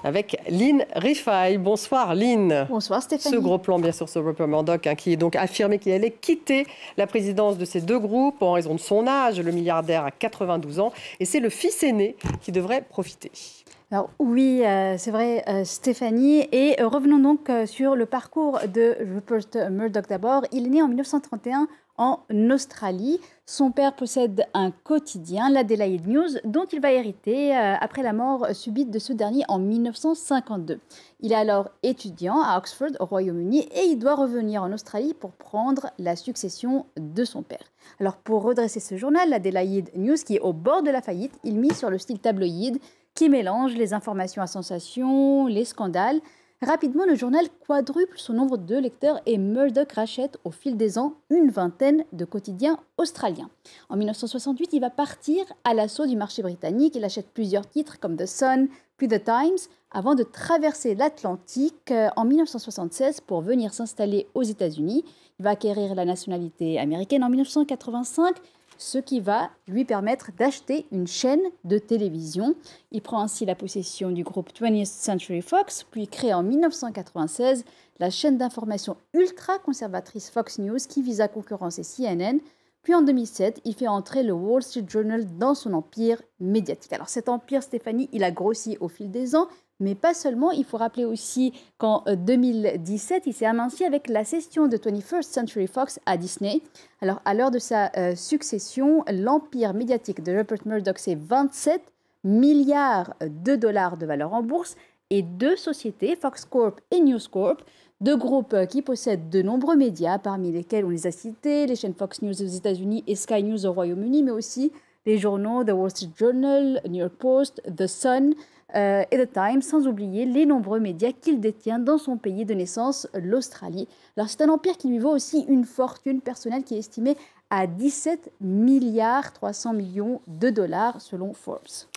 avec Lynn Rifaille. Bonsoir Lynn. Bonsoir Stéphanie. Ce gros plan, bien sûr, sur Rupert Murdoch, qui est donc affirmé qu'il allait quitter la présidence de ces deux groupes en raison de son âge. Le milliardaire a 92 ans et c'est le fils aîné qui devrait profiter. Alors oui, c'est vrai Stéphanie. Et revenons donc sur le parcours de Rupert Murdoch d'abord. Il est né en 1931 en Australie. Son père possède un quotidien, l'Adelaide News, dont il va hériter après la mort subite de ce dernier en 1952. Il est alors étudiant à Oxford, au Royaume-Uni, et il doit revenir en Australie pour prendre la succession de son père. Alors pour redresser ce journal, l'Adelaide News, qui est au bord de la faillite, il mise sur le style tabloïd qui mélange les informations à sensation, les scandales. Rapidement, le journal quadruple son nombre de lecteurs et Murdoch rachète au fil des ans une vingtaine de quotidiens australiens. En 1968, il va partir à l'assaut du marché britannique. Il achète plusieurs titres comme The Sun, puis The Times, avant de traverser l'Atlantique en 1976 pour venir s'installer aux États-Unis. Il va acquérir la nationalité américaine en 1985, ce qui va lui permettre d'acheter une chaîne de télévision. Il prend ainsi la possession du groupe 20th Century Fox, puis crée en 1996 la chaîne d'information ultra-conservatrice Fox News qui vise à concurrencer CNN. Puis en 2007, il fait entrer le Wall Street Journal dans son empire médiatique. Alors cet empire, Stéphanie, il a grossi au fil des ans, mais pas seulement. Il faut rappeler aussi qu'en 2017, il s'est aminci avec la cession de 21st Century Fox à Disney. Alors à l'heure de sa succession, l'empire médiatique de Rupert Murdoch, c'est 27 milliards de dollars de valeur en bourse et deux sociétés, Fox Corp et News Corp, deux groupes qui possèdent de nombreux médias, parmi lesquels on les a cités, les chaînes Fox News aux États-Unis et Sky News au Royaume-Uni, mais aussi les journaux The Wall Street Journal, New York Post, The Sun et The Times, sans oublier les nombreux médias qu'il détient dans son pays de naissance, l'Australie. Alors c'est un empire qui lui vaut aussi une fortune personnelle qui est estimée à 17 milliards 300 millions de dollars selon Forbes.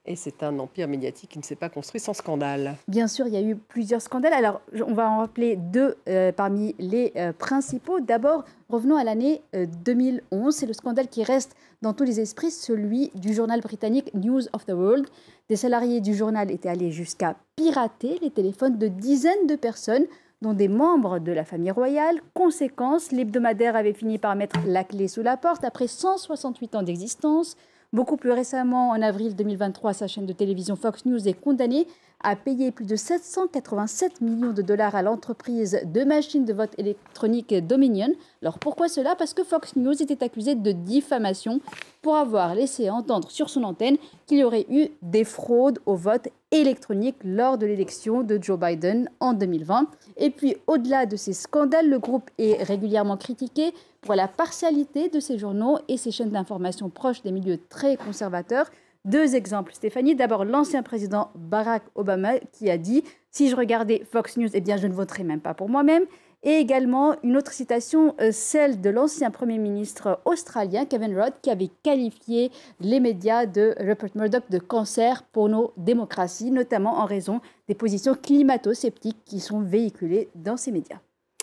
Et c'est un empire médiatique qui ne s'est pas construit sans scandale. Bien sûr, il y a eu plusieurs scandales. Alors, on va en rappeler deux parmi les principaux. D'abord, revenons à l'année 2011. C'est le scandale qui reste dans tous les esprits, celui du journal britannique News of the World. Des salariés du journal étaient allés jusqu'à pirater les téléphones de dizaines de personnes, dont des membres de la famille royale. Conséquence, l'hebdomadaire avait fini par mettre la clé sous la porte après 168 ans d'existence. Beaucoup plus récemment, en avril 2023, sa chaîne de télévision Fox News est condamnée à payer plus de 787 millions de dollars à l'entreprise de machines de vote électronique Dominion. Alors pourquoi cela? Parce que Fox News était accusée de diffamation pour avoir laissé entendre sur son antenne qu'il y aurait eu des fraudes au vote électronique lors de l'élection de Joe Biden en 2020. Et puis, au-delà de ces scandales, le groupe est régulièrement critiqué pour la partialité de ses journaux et ses chaînes d'information proches des milieux très conservateurs. Deux exemples, Stéphanie. D'abord, l'ancien président Barack Obama qui a dit « Si je regardais Fox News, eh bien, je ne voterais même pas pour moi-même ». Et également, une autre citation, celle de l'ancien Premier ministre australien, Kevin Rudd, qui avait qualifié les médias de Rupert Murdoch de cancer pour nos démocraties, notamment en raison des positions climato-sceptiques qui sont véhiculées dans ces médias.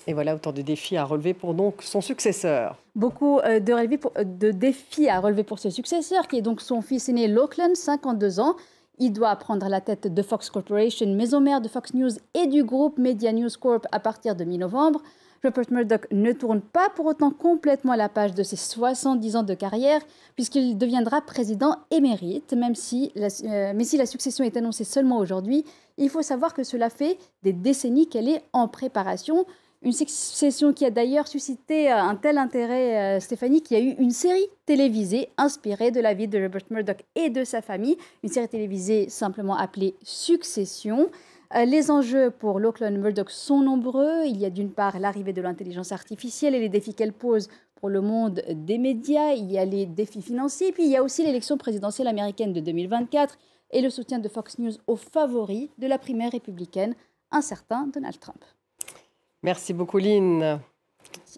Et voilà autant de défis à relever pour donc son successeur. Beaucoup de défis à relever pour ce successeur, qui est donc son fils aîné Lachlan, 52 ans. Il doit prendre la tête de Fox Corporation, maison mère de Fox News et du groupe Media News Corp à partir de mi-novembre. Rupert Murdoch ne tourne pas pour autant complètement la page de ses 70 ans de carrière, puisqu'il deviendra président émérite, mais si la succession est annoncée seulement aujourd'hui, il faut savoir que cela fait des décennies qu'elle est en préparation. Une succession qui a d'ailleurs suscité un tel intérêt, Stéphanie, qu'il y a eu une série télévisée inspirée de la vie de Rupert Murdoch et de sa famille. Une série télévisée simplement appelée Succession. Les enjeux pour Lachlan Murdoch sont nombreux. Il y a d'une part l'arrivée de l'intelligence artificielle et les défis qu'elle pose pour le monde des médias. Il y a les défis financiers. Puis il y a aussi l'élection présidentielle américaine de 2024 et le soutien de Fox News aux favoris de la primaire républicaine, un certain Donald Trump. Merci beaucoup, Lynn.